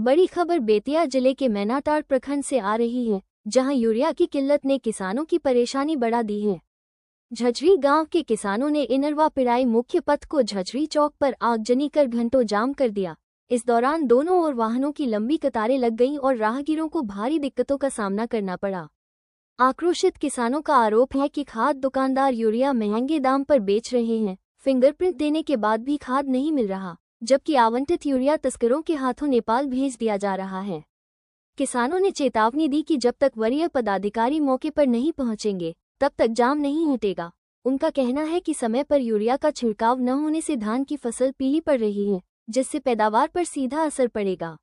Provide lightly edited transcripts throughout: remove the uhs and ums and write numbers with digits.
बड़ी खबर बेतिया जिले के मैनाटांड़ प्रखंड से आ रही है, जहां यूरिया की किल्लत ने किसानों की परेशानी बढ़ा दी है। झझरी गांव के किसानों ने इनरवा पिड़ाई मुख्य पथ को झझरी चौक पर आगजनी कर घंटों जाम कर दिया। इस दौरान दोनों ओर वाहनों की लंबी कतारें लग गईं और राहगीरों को भारी दिक्कतों का सामना करना पड़ा। आक्रोशित किसानों का आरोप है कि खाद दुकानदार यूरिया महंगे दाम पर बेच रहे हैं। फिंगरप्रिंट देने के बाद भी खाद नहीं मिल रहा, जबकि आवंटित यूरिया तस्करों के हाथों नेपाल भेज दिया जा रहा है। किसानों ने चेतावनी दी कि जब तक वरीय पदाधिकारी मौके पर नहीं पहुंचेंगे, तब तक जाम नहीं हटेगा। उनका कहना है कि समय पर यूरिया का छिड़काव न होने से धान की फसल पीली पड़ रही है, जिससे पैदावार पर सीधा असर पड़ेगा।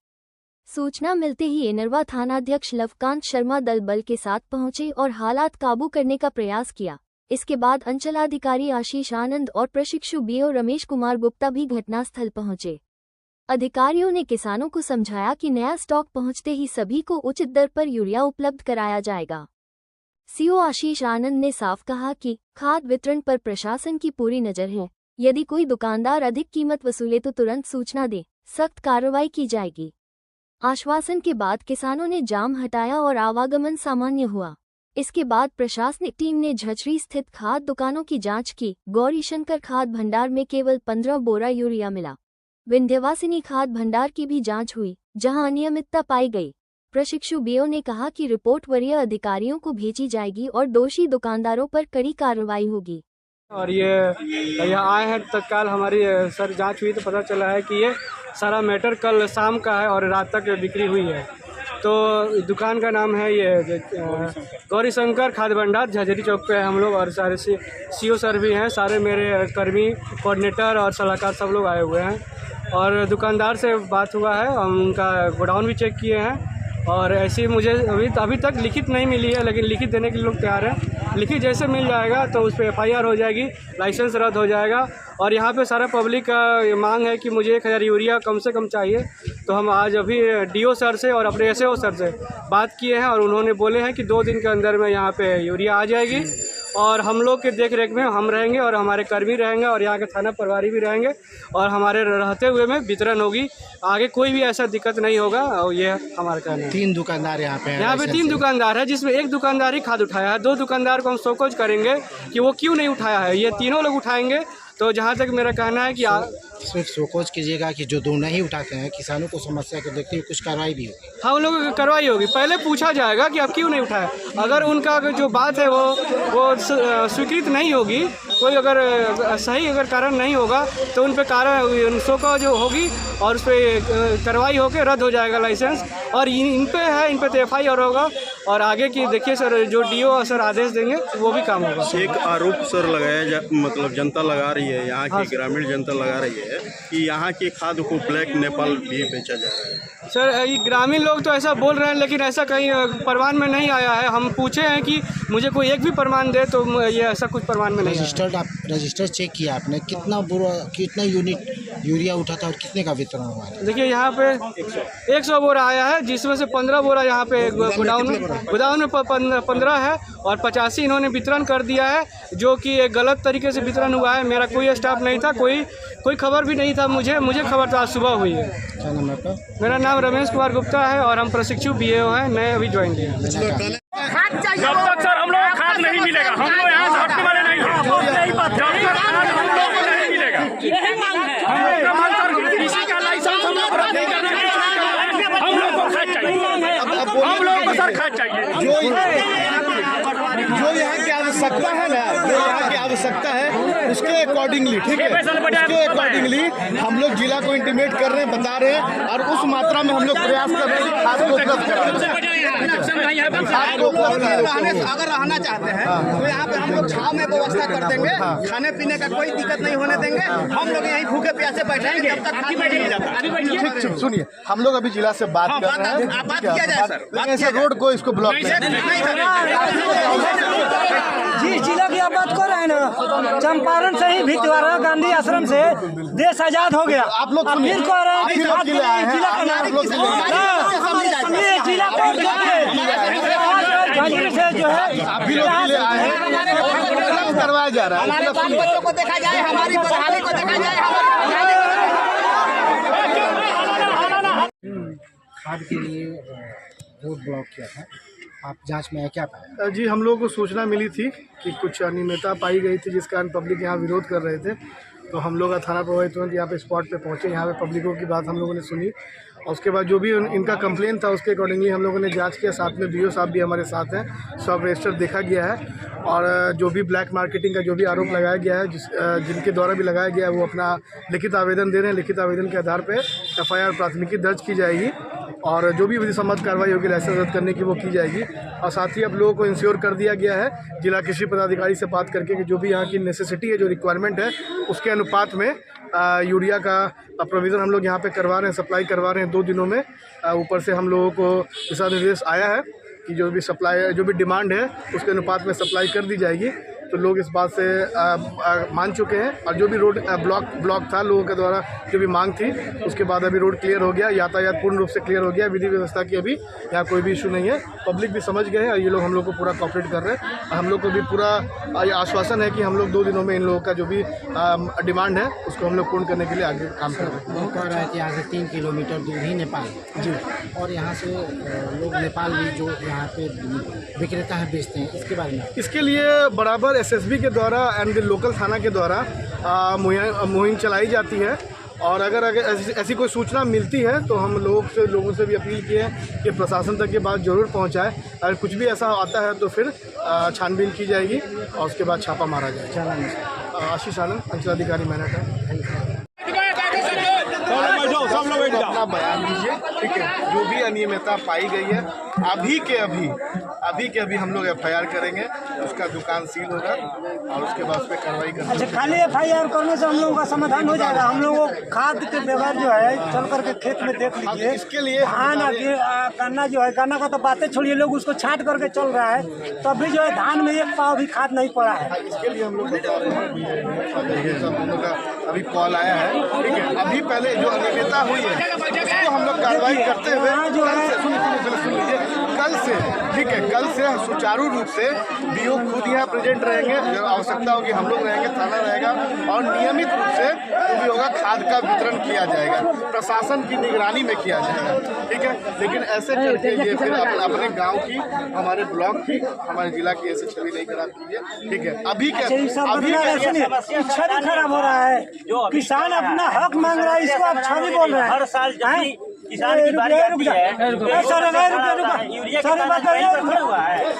सूचना मिलते ही इनरवा थानाध्यक्ष लवकांत शर्मा दल बल के साथ पहुंचे और हालात काबू करने का प्रयास किया। इसके बाद अंचलाधिकारी आशीष आनंद और प्रशिक्षु बीओ रमेश कुमार गुप्ता भी घटनास्थल पहुंचे। अधिकारियों ने किसानों को समझाया कि नया स्टॉक पहुंचते ही सभी को उचित दर पर यूरिया उपलब्ध कराया जाएगा। सीओ आशीष आनंद ने साफ कहा कि खाद वितरण पर प्रशासन की पूरी नजर है। यदि कोई दुकानदार अधिक कीमत वसूले तो तुरंत सूचना दे, सख्त कार्रवाई की जाएगी। आश्वासन के बाद किसानों ने जाम हटाया और आवागमन सामान्य हुआ। इसके बाद प्रशासनिक टीम ने झझरी स्थित खाद दुकानों की जांच की। गौरीशंकर खाद भंडार में केवल 15 बोरा यूरिया मिला। विंध्यवासिनी खाद भंडार की भी जांच हुई, जहां अनियमितता पाई गई। प्रशिक्षु बीओ ने कहा कि रिपोर्ट वरीय अधिकारियों को भेजी जाएगी और दोषी दुकानदारों पर कड़ी कार्रवाई होगी। और ये यहाँ आए हैं, तत्काल हमारी सर जांच हुई तो पता चला है कि ये सारा मैटर कल शाम का है और रात तक बिक्री हुई है। तो दुकान का नाम है ये गौरीशंकर खाद भंडार, झझरी चौक पे है हम लोग। और सारे सीओ सर भी हैं, सारे मेरे कर्मी, कोऑर्डिनेटर और सलाहकार सब लोग आए हुए हैं। और दुकानदार से बात हुआ है, हम उनका गोडाउन भी चेक किए हैं। और ऐसी मुझे अभी तक लिखित नहीं मिली है, लेकिन लिखित देने के लिए लोग तैयार हैं। लिखित जैसे मिल जाएगा तो उस पर FIR हो जाएगी, लाइसेंस रद्द हो जाएगा। और यहाँ पे सारा पब्लिक का मांग है कि मुझे 1000 यूरिया कम से कम चाहिए। तो हम आज अभी DO सर से और अपने SAO सर से बात किए हैं और उन्होंने बोले हैं कि 2 दिन के अंदर में यहाँ पे यूरिया आ जाएगी। और हम लोग के देख रेख में हम रहेंगे और हमारे कर्मी रहेंगे और यहाँ के थाना प्रभारी भी रहेंगे और हमारे रहते हुए में वितरण होगी। आगे कोई भी ऐसा दिक्कत नहीं होगा। और ये हमारा कहना है। 3 दुकानदार यहाँ पे यहाँ पे 3 दुकानदार है, जिसमें एक दुकानदार ही खाद उठाया है। 2 दुकानदार को हम शोकॉज करेंगे कि वो क्यों नहीं उठाया है। ये तीनों लोग उठाएंगे। तो जहाँ तक मेरा कहना है कि सिर्फ शोकॉज कीजिएगा कि जो 2 नहीं उठाते हैं किसानों को समस्या को देखते हुए कुछ कार्रवाई भी होगी। हाँ, उन लोगों की कार्रवाई होगी। पहले पूछा जाएगा कि आप क्यों नहीं उठाए। अगर उनका जो बात है वो स्वीकृत नहीं होगी, कोई अगर सही कारण नहीं होगा तो उन पर कारण शोकॉज होगी और उस पर कार्रवाई होकर रद्द हो जाएगा लाइसेंस। और इन पे तो FIR होगा। और आगे की देखिए सर, जो DO सर आदेश देंगे वो भी काम होगा। एक आरोप सर लगाया मतलब जनता लगा रही है, यहाँ की ग्रामीण जनता लगा रही है कि यहाँ की खाद को ब्लैक नेपाल भी बेचा जा रहा है। सर, ये ग्रामीण लोग तो ऐसा बोल रहे हैं, लेकिन ऐसा कहीं प्रमाण में नहीं आया है। हम पूछे हैं कि मुझे कोई एक भी प्रमाण दे, तो ये ऐसा कुछ प्रमाण में नहीं। रजिस्टर चेक किया आपने? कितना यूनिट यूरिया उठा था और कितने का वितरण हुआ है? देखिए यहाँ पे 100 बोरा आया है, जिसमें से 15 बोरा यहाँ पे गोडाउन में 15 है और 85 इन्होंने वितरण कर दिया है, जो कि एक गलत तरीके से वितरण हुआ है। मेरा कोई स्टाफ नहीं था, कोई खबर भी नहीं था। मुझे खबर तो आज सुबह हुई है। क्या नाम है आपका? मेरा नाम रमेश कुमार गुप्ता है और हम प्रशिक्षु BO हैं, नए अभी ज्वाइन किए हैं। जब तक सर हम लोग को खाद नहीं मिलेगा, हम लोग यहाँ से हटने वाले नहीं हैं। जब तक खाद हम लोग को नहीं मिलेगा, हम लोग का माल सर किसी का लाइसेंस हम लोग रद्द नहीं करने के लिए हम लोग को खाद चाहिए। हम लोगों को सर खाद चाहिए। जो यहाँ की आवश्यकता है ना, जो यहाँ की आवश्यकता है उसके अकॉर्डिंगली, ठीक है, उसके अकॉर्डिंगली हम लोग जिला को इंटीमेट कर रहे हैं, बता रहे हैं और उस मात्रा में हम लोग प्रयास कर रहे हैं कि खाद को उपलब्ध कराएं। अगर रहना चाहते हैं तो यहाँ पे हम लोग छाव में व्यवस्था कर देंगे। खाने पीने का कोई दिक्कत नहीं होने देंगे। हम लोग यहीं भूखे प्यासे बैठेंगे जब तक खाद नहीं जाता। ठीक, सुनिए, हम लोग अभी जिला से बात कर रहे हैं। बात किया जाए सर, ऐसे रोड को इसको ब्लॉक जिस जिला की आप बात कर रहे हैं ना, चंपारण से ही भितवाड़ा गांधी आश्रम से देश आजाद हो गया। आप लोग फिर कह रहे हैं कि जिला का नाम जिला को से जो है करवाया जा रहा है। हमारे बाल बच्चों को देखा जाए, हमारी बदहाली को देखा जाए। खाद के लिए रोड ब्लॉक किया था, आप जांच में क्या पाया? जी, हम लोगों को सूचना मिली थी कि कुछ अनियमितता पाई गई थी, जिस कारण पब्लिक यहाँ विरोध कर रहे थे। तो हम लोग थाना प्रभारी तुरंत यहाँ पे स्पॉट पे पहुँचे, यहाँ पे पब्लिकों की बात हम लोगों ने सुनी और उसके बाद जो भी इनका कंप्लेन था उसके अकॉर्डिंगली हम लोगों ने जांच किया। साथ में बीओ साहब भी हमारे साथ हैं, सब रजिस्टर देखा गया है और जो भी ब्लैक मार्केटिंग का जो भी आरोप लगाया गया है, जिनके द्वारा भी लगाया गया है, वो अपना लिखित आवेदन दे रहे हैं। लिखित आवेदन के आधार पर FIR प्राथमिकी दर्ज की जाएगी और जो भी विधिसम्मत कार्रवाई होगी लाइसेंस रद्द करने की वो की जाएगी। और साथ ही अब लोगों को इंश्योर कर दिया गया है जिला कृषि पदाधिकारी से बात करके कि जो भी यहाँ की नेसेसिटी है, जो रिक्वायरमेंट है, उसके अनुपात में यूरिया का प्रोविज़न हम लोग यहाँ पे करवा रहे हैं, सप्लाई करवा रहे हैं 2 दिनों में। ऊपर से हम लोगों को दिशा निर्देश आया है कि जो भी सप्लाई, जो भी डिमांड है उसके अनुपात में सप्लाई कर दी जाएगी। तो लोग इस बात से मान चुके हैं और जो भी रोड ब्लॉक था लोगों के द्वारा जो भी मांग थी, उसके बाद अभी रोड क्लियर हो गया, यातायात पूर्ण रूप से क्लियर हो गया। विधि व्यवस्था की अभी यहाँ कोई भी इशू नहीं है, पब्लिक भी समझ गए हैं और ये लोग हम लोग को पूरा कोऑपरेट कर रहे हैं। हम लोग को भी पूरा आश्वासन है कि हम लोग 2 दिनों में इन लोगों का जो भी डिमांड है उसको हम लोग पूर्ण करने के लिए आगे काम कर रहे हैं। वो कह रहा है कि यहाँ से 3 किलोमीटर दूर ही नेपाल जी, और यहाँ से लोग नेपाल भी जो यहाँ पे विक्रेता है बेचते हैं, इसके बारे में? इसके लिए बराबर SSB के द्वारा एंड लोकल थाना के द्वारा मुहिम चलाई जाती है और अगर ऐसी कोई सूचना मिलती है तो हम लोगों से भी अपील की है कि प्रशासन तक ये बात जरूर पहुंचाए। अगर कुछ भी ऐसा आता है तो फिर छानबीन की जाएगी और उसके बाद छापा मारा जाएगा। आशीष आनंद, अंचलाधिकारी मैनाटार। अपना बयान दीजिए, ठीक है। जो भी अनियमितता पाई गई है अभी के अभी हम लोग FIR करेंगे, उसका दुकान सील होगा और उसके बाद उस पर कार्रवाई करेंगे। अच्छा, खाली FIR करने से हम लोगों का समाधान हो जाएगा? हम लोगों को खाद के व्यवहार जो है चल करके खेत में देख लीजिए, इसके लिए धान गन्ना जो है, गन्ना का तो बातें छोड़िए, लोग उसको छांट करके चल रहा है, तो अभी जो है धान में 1 पाव भी खाद नहीं पड़ा है। इसके लिए हम लोग बता रहे हैं, सब लोगों का अभी कॉल आया है, ठीक है। अभी पहले जो अनियमितता हुई है उसको हम लोग कार्रवाई करते हुए सुन लीजिए, कल से, ठीक है, कल से सुचारू रूप से BO खुद यहाँ प्रेजेंट रहेंगे, आवश्यकता होगी हम लोग रहेंगे, थाना रहेगा और नियमित रूप से जो भी होगा खाद का वितरण किया जाएगा, प्रशासन की निगरानी में किया जाएगा, ठीक है। लेकिन ऐसे करके ये फिर अपने गांव की, हमारे ब्लॉक की, हमारे जिला की ऐसे छवि नहीं खराब कीजिए, ठीक है। अभी छवि खराब हो रहा है, किसान अपना हक मांग रहा है, इसको आप छवि बोल रहे हैं। हर साल किसान की बारी आती है,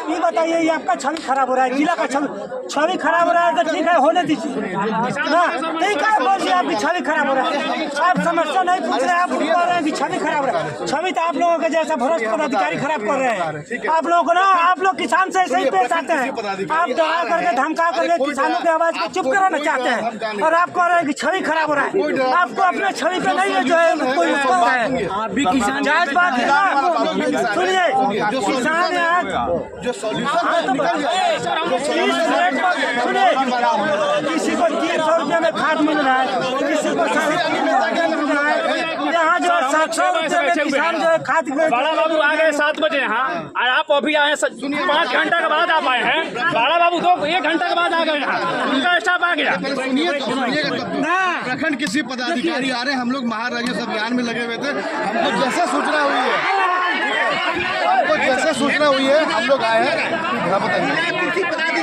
ये बताइए, ये आपका छवि खराब हो रहा है, जिला का छवि खराब हो रहा है, तो ठीक है, होने दीजिए ना, ठीक है, बोलिए आपकी छवि खराब हो रहा है। आप समस्या नहीं पूछ रहे हैं, आप बोल रहे हैं कि छवि खराब हो रहा है। छवि तो आप लोगों के जैसा भ्रष्ट पदाधिकारी खराब कर रहे हैं। आप लोगों को ना, आप लोग किसान से ऐसे ही पेश आते हैं, आप डरा करके धमका करके किसानों की आवाज को चुप कराना चाहते हैं और आप कह रहे हैं कि छवि खराब हो रहा है। आपको अपने छवि पे नहीं है जो है कोई है, आप भी किसान जायज बात है ना, सुनिए, किसान है जो सॉल्यूशन सुनिए, किसी को 300 रुपये में खाद मिल रहा है, किसी को 350 मिल रहा है, यहाँ जो 700 रुपये में किसान जो है खाद। बड़ा बाबू आ गए 7 बजे यहाँ और आप अभी आए 5 घंटा के बाद आप आए हैं। बड़ा बाबू 1 घंटा के बाद आ गए यहाँ, उनका स्टाफ आ गया। प्रखंड कृषि पदाधिकारी आ रहे हैं, हम लोग महाराजस्व अभियान में लगे हुए थे, हमको जैसे सूचना हुई है हम लोग आए हैं। बताइए।